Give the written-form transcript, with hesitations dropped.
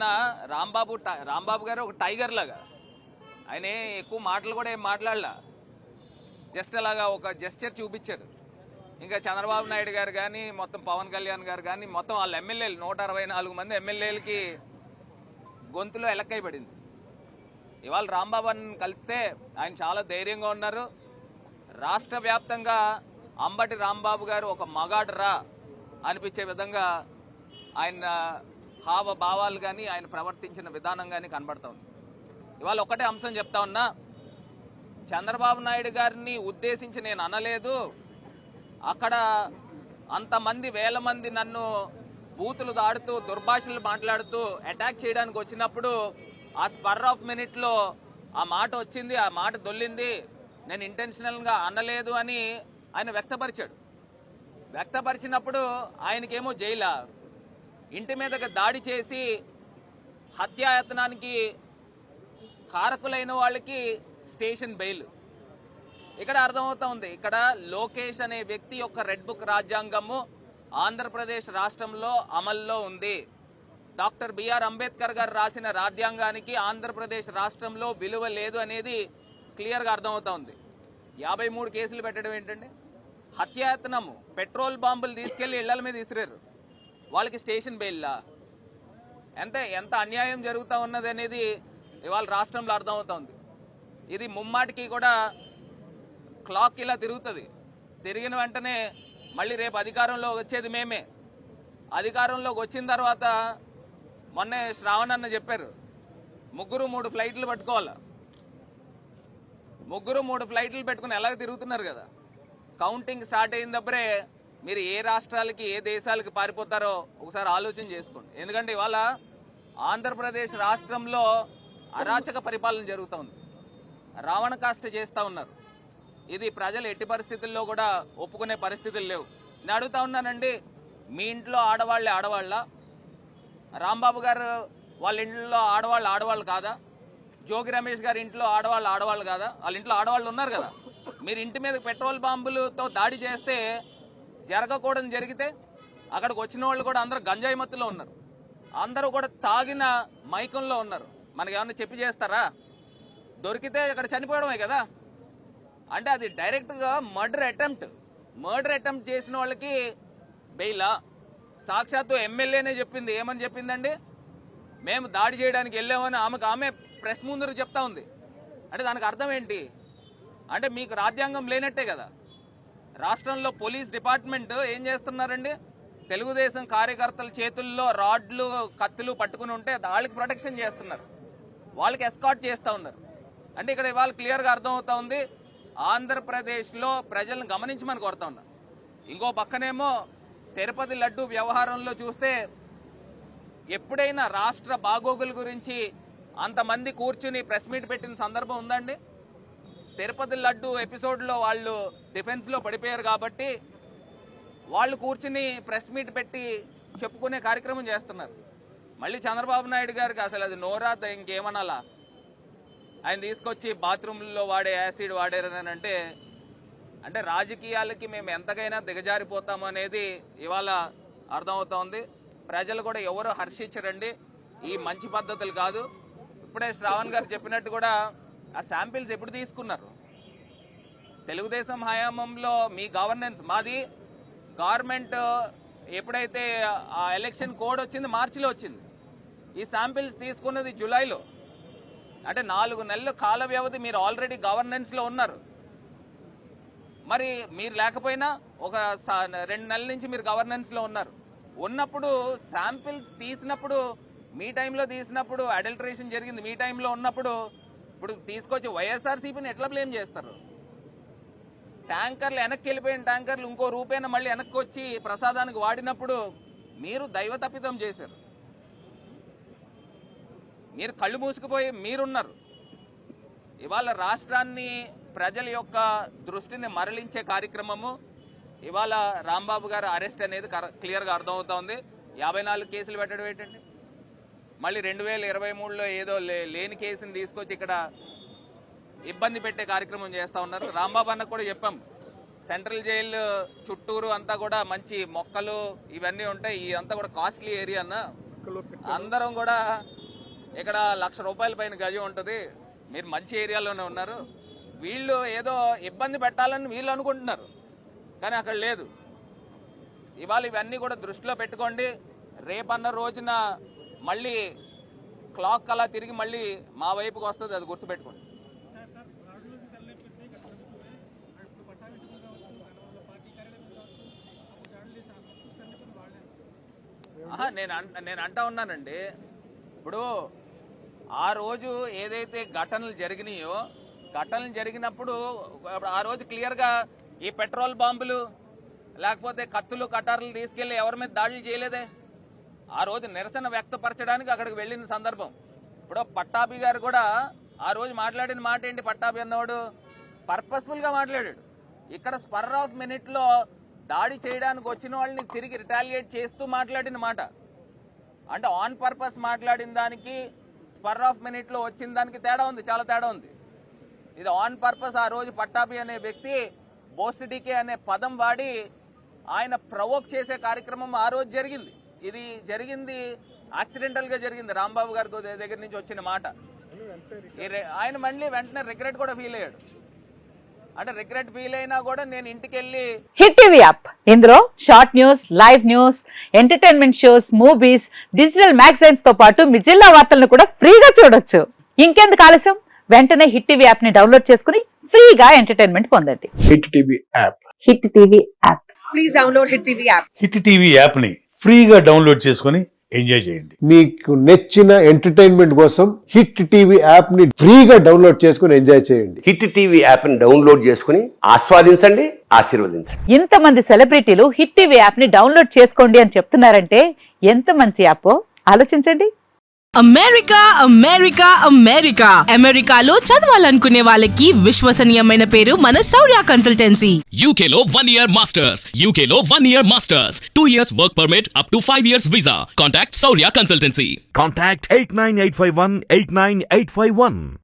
నిన్న రాంబాబు గారు ఒక టైగర్ లాగా, ఆయన ఎక్కువ మాటలు కూడా ఏం మాట్లాడలా, జస్ట్ అలాగా ఒక జెస్చర్ చూపించారు. ఇంకా చంద్రబాబు నాయుడు గారు కానీ, మొత్తం పవన్ కళ్యాణ్ గారు కానీ, మొత్తం వాళ్ళ ఎమ్మెల్యేలు 164 మంది ఎమ్మెల్యేలకి గొంతులో ఎలక్కైపడింది. ఇవాళ రాంబాబుని కలిస్తే ఆయన చాలా ధైర్యంగా ఉన్నారు. రాష్ట్ర వ్యాప్తంగా అంబటి రాంబాబు గారు ఒక మగాడరా అనిపించే విధంగా ఆయన హావభావాలు కానీ, ఆయన ప్రవర్తించిన విధానం కానీ కనబడతా ఉంది. ఇవాళ ఒకటే అంశం చెప్తా ఉన్నా, చంద్రబాబు నాయుడు గారిని ఉద్దేశించి నేను అనలేదు. అక్కడ అంతమంది వేల మంది నన్ను బూతులు దాడుతూ దుర్భాషలు మాట్లాడుతూ అటాక్ చేయడానికి వచ్చినప్పుడు ఆ స్పర్ ఆఫ్ మినిట్లో ఆ మాట వచ్చింది, ఆ మాట దొల్లింది, నేను ఇంటెన్షనల్గా అనలేదు అని ఆయన వ్యక్తపరిచాడు. వ్యక్తపరిచినప్పుడు ఆయనకేమో జైలా, ఇంటి మీదకి దాడి చేసి హత్యాయత్నానికి కారకులైన వాళ్ళకి స్టేషన్ బెయిల్. ఇక్కడ అర్థమవుతా ఉంది, ఇక్కడ లోకేష్ అనే వ్యక్తి యొక్క రెడ్ బుక్ రాజ్యాంగము ఆంధ్రప్రదేశ్ రాష్ట్రంలో అమల్లో ఉంది. డాక్టర్ బిఆర్ అంబేద్కర్ గారు రాసిన రాజ్యాంగానికి ఆంధ్రప్రదేశ్ రాష్ట్రంలో విలువ లేదు అనేది క్లియర్గా అర్థమవుతా ఉంది. 53 కేసులు పెట్టడం ఏంటండి? హత్యాయత్నము, పెట్రోల్ బాంబులు తీసుకెళ్లి ఇళ్ల మీద విసిరారు, వాళ్ళకి స్టేషన్ బెయిల్లా? ఎంత అన్యాయం జరుగుతూ ఉన్నది అనేది ఇవాళ రాష్ట్రంలో అర్థమవుతోంది. ఇది ముమ్మాటికి కూడా క్లాక్ ఇలా తిరుగుతుంది. తిరిగిన వెంటనే మళ్ళీ రేపు అధికారంలో వచ్చేది మేమే. అధికారంలోకి వచ్చిన తర్వాత మొన్నే శ్రావణ్ అన్న చెప్పారు, 3 ఫ్లైట్లు పట్టుకోవాలా. 3 ఫ్లైట్లు పెట్టుకుని ఎలాగ తిరుగుతున్నారు కదా. కౌంటింగ్ స్టార్ట్ అయినప్పుడే మీరు ఏ రాష్ట్రాలకి ఏ దేశాలకి పారిపోతారో ఒకసారి ఆలోచన చేసుకోండి. ఎందుకంటే ఇవాళ ఆంధ్రప్రదేశ్ రాష్ట్రంలో అరాచక పరిపాలన జరుగుతోంది, రావణ కాష్ట చేస్తూ ఉన్నారు. ఇది ప్రజలు ఎట్టి పరిస్థితుల్లో కూడా ఒప్పుకునే పరిస్థితులు లేవు. నేను అడుగుతా ఉన్నానండి, మీ ఇంట్లో ఆడవాళ్లే ఆడవాళ్ళ? రాంబాబు గారు వాళ్ళ ఇంట్లో ఆడవాళ్ళు కాదా? జోగి రమేష్ గారి ఇంట్లో ఆడవాళ్ళు కాదా? వాళ్ళ ఇంట్లో ఆడవాళ్ళు ఉన్నారు కదా. మీరు ఇంటి మీద పెట్రోల్ బాంబులతో దాడి చేస్తే జరగకూడదని జరిగితే అక్కడికి వచ్చిన వాళ్ళు కూడా అందరూ గంజాయి మత్తులో ఉన్నారు, అందరూ కూడా తాగిన మైకంలో ఉన్నారు. మనకి ఏమన్నా చెప్పి చేస్తారా? దొరికితే అక్కడ చనిపోవడమే కదా. అంటే అది డైరెక్ట్గా మర్డర్ అటెంప్ట్ చేసిన వాళ్ళకి బెయిలా? సాక్షాత్తు ఎమ్మెల్యేనే చెప్పింది, ఏమని చెప్పిందండి? మేము దాడి చేయడానికి వెళ్ళామని ఆమె ప్రెస్ ముందు చెప్తా ఉంది. అంటే దానికి అర్థం ఏంటి? అంటే మీకు రాజ్యాంగం లేనట్టే కదా. రాష్ట్రంలో పోలీస్ డిపార్ట్మెంట్ ఏం చేస్తున్నారండి? తెలుగుదేశం కార్యకర్తల చేతుల్లో రాడ్లు కత్తులు పట్టుకుని ఉంటే వాళ్ళకి ప్రొటెక్షన్ చేస్తున్నారు, వాళ్ళకి ఎస్కాట్ చేస్తూ ఉన్నారు. అంటే ఇక్కడ ఇవాళ క్లియర్గా అర్థమవుతా ఉంది, ఆంధ్రప్రదేశ్లో ప్రజలను గమనించమని కోరుతా ఉన్నా. ఇంకో పక్కనేమో తిరుపతి లడ్డు వ్యవహారంలో చూస్తే ఎప్పుడైనా రాష్ట్ర బాగోగుల గురించి అంతమంది కూర్చుని ప్రెస్ మీట్ పెట్టిన సందర్భం ఉందండి? తిరుపతి లడ్డు ఎపిసోడ్లో వాళ్ళు డిఫెన్స్లో పడిపోయారు కాబట్టి వాళ్ళు కూర్చుని ప్రెస్ మీట్ పెట్టి చెప్పుకునే కార్యక్రమం చేస్తున్నారు. మళ్ళీ చంద్రబాబు నాయుడు గారికి అసలు అది నోరా ఇంకేమనాలా? ఆయన తీసుకొచ్చి బాత్రూంలో వాడే యాసిడ్ వాడారని అంటే రాజకీయాలకి మేము ఎంతకైనా దిగజారిపోతాము అనేది ఇవాళ అర్థమవుతోంది. ప్రజలు కూడా ఎవరు హర్షించరండి, ఈ మంచి పద్ధతులు కాదు. ఇప్పుడే శ్రావణ్ గారు చెప్పినట్టు కూడా ఆ శాంపిల్స్ ఎప్పుడు తీసుకున్నారు? తెలుగుదేశం హయాంలో మీ గవర్నెన్స్, మాది గవర్నమెంట్ ఎప్పుడైతే ఆ ఎలక్షన్ కోడ్ వచ్చింది మార్చిలో వచ్చింది, ఈ శాంపిల్స్ తీసుకున్నది జూలైలో. అంటే 4 నెలల కాల వ్యవధి మీరు ఆల్రెడీ గవర్నెన్స్లో ఉన్నారు. మరి మీరు లేకపోయినా ఒక 2 నెలల నుంచి మీరు గవర్నెన్స్లో ఉన్నప్పుడు శాంపిల్స్ తీసినప్పుడు మీ టైంలో తీసినప్పుడు అడల్టరేషన్ జరిగింది మీ టైంలో ఉన్నప్పుడు, ఇప్పుడు తీసుకొచ్చి వైఎస్ఆర్సీపీని ఎట్లా బ్లేమ్ చేస్తారు? ట్యాంకర్లు వెనక్కి వెళ్ళిపోయిన ట్యాంకర్లు ఇంకో రూపేణ మళ్ళీ వెనక్కి వచ్చి ప్రసాదానికి వాడినప్పుడు మీరు దైవ తప్పిదం చేశారు. మీరు కళ్ళు మూసుకుపోయి మీరున్నారు. ఇవాళ రాష్ట్రాన్ని ప్రజల యొక్క దృష్టిని మరలించే కార్యక్రమము ఇవాళ రాంబాబు గారు అరెస్ట్ అనేది క్లియర్గా అర్థమవుతోంది. 54 కేసులు పెట్టడం ఏంటండి? మళ్ళీ 2023లో ఏదో లేని కేసుని తీసుకొచ్చి ఇక్కడ ఇబ్బంది పెట్టే కార్యక్రమం చేస్తూ ఉన్నారు. రాంబాబు అన్న కూడా చెప్పాం, సెంట్రల్ జైలు చుట్టూరు అంతా కూడా మంచి మొక్కలు ఇవన్నీ ఉంటాయి, ఇదంతా కూడా కాస్ట్లీ ఏరియా అన్న, అందరం కూడా ఇక్కడ 1,00,000 రూపాయల పైన గజం ఉంటుంది, మీరు మంచి ఏరియాలోనే ఉన్నారు, వీళ్ళు ఏదో ఇబ్బంది పెట్టాలని వీళ్ళు అనుకుంటున్నారు, కానీ అక్కడ లేదు. ఇవాళ ఇవన్నీ కూడా దృష్టిలో పెట్టుకోండి. రేపన్న రోజున మళ్ళీ క్లాక్ అలా తిరిగి మళ్ళీ మా వైపుకి వస్తుంది, అది గుర్తుపెట్టుకోండి. నేను అంటా ఉన్నానండి, ఇప్పుడు ఆ రోజు ఏదైతే ఘటనలు జరిగినాయో, ఘటనలు జరిగినప్పుడు ఆ రోజు క్లియర్గా ఈ పెట్రోల్ బాంబులు లేకపోతే కత్తులు కటార్లు తీసుకెళ్లి ఎవరి మీద దాడులు చేయలేదే. ఆ రోజు నిరసన వ్యక్తపరచడానికి అక్కడికి వెళ్ళిన సందర్భం. ఇప్పుడు పట్టాభి గారు కూడా ఆ రోజు మాట్లాడిన మాట ఏంటి? పట్టాభి అన్నవాడు పర్పస్ఫుల్గా మాట్లాడాడు. ఇక్కడ స్పర్ ఆఫ్ మినిట్లో దాడి చేయడానికి వచ్చిన వాళ్ళని తిరిగి రిటాలియేట్ చేస్తూ మాట్లాడిన మాట. అంటే ఆన్ పర్పస్ మాట్లాడిన దానికి స్పర్ ఆఫ్ మినిట్లో వచ్చిన దానికి తేడా ఉంది, చాలా తేడా ఉంది. ఇది ఆన్ పర్పస్. ఆ రోజు పట్టాభి అనే వ్యక్తి బోసిడికే అనే పదం వాడి ఆయన ప్రవోక్ చేసే కార్యక్రమం ఆ రోజు జరిగింది. ఇది జరిగింది యాక్సిడెంటల్గా జరిగింది. రాంబాబు గారి దగ్గర నుంచి వచ్చిన మాట. ఆయన మళ్ళీ వెంటనే రిగ్రెట్ కూడా ఫీల్ అయ్యాడు. అంటే రిగ్రెట్ ఫీల్ అయినా కూడా నేను ఇంటికి వెళ్ళి హిట్ టీవీ యాప్, ఇందులో short news, live news, entertainment shows, movies, digital magazines తో పాటు మీ జిల్లా వార్తలను కూడా ఫ్రీగా చూడొచ్చు. ఇంకెందుకు ఆలస్యం, వెంటనే హిట్ టీవీ యాప్ ని డౌన్లోడ్ చేసుకుని ఫ్రీగా ఎంటర్టైన్మెంట్ పొందండి. Hit TV app, hit TV app, please download hit TV app. Hit TV app ని ఫ్రీగా డౌన్లోడ్ చేసుకుని ఎంజాయ్ చేయండి. మీకు నచ్చిన ఎంటర్టైన్మెంట్ కోసం హిట్ టీవీ యాప్ ని ఫ్రీగా డౌన్లోడ్ చేసుకుని ఎంజాయ్ చేయండి. హిట్ టీవీ యాప్ ని డౌన్లోడ్ చేసుకుని ఆస్వాదించండి, ఆశీర్వదించండి. ఇంతమంది సెలబ్రిటీలు హిట్ టీవీ యాప్ ని డౌన్లోడ్ చేసుకోండి అని చెప్తున్నారంటే ఎంత మంచి యాప్ ఆలోచించండి. అమెరికా అమెరికా అమెరికా అమెరికాలో చదవాలనుకునే వాళ్ళకి విశ్వసనీయమైన పేరు మన శౌర్య కన్సల్టెన్సీ. UK లో 1 year masters, UK లో 1 year masters, 2 years work permit up to 5 years visa. Contact Saurya Consultancy. Contact 89851 89851.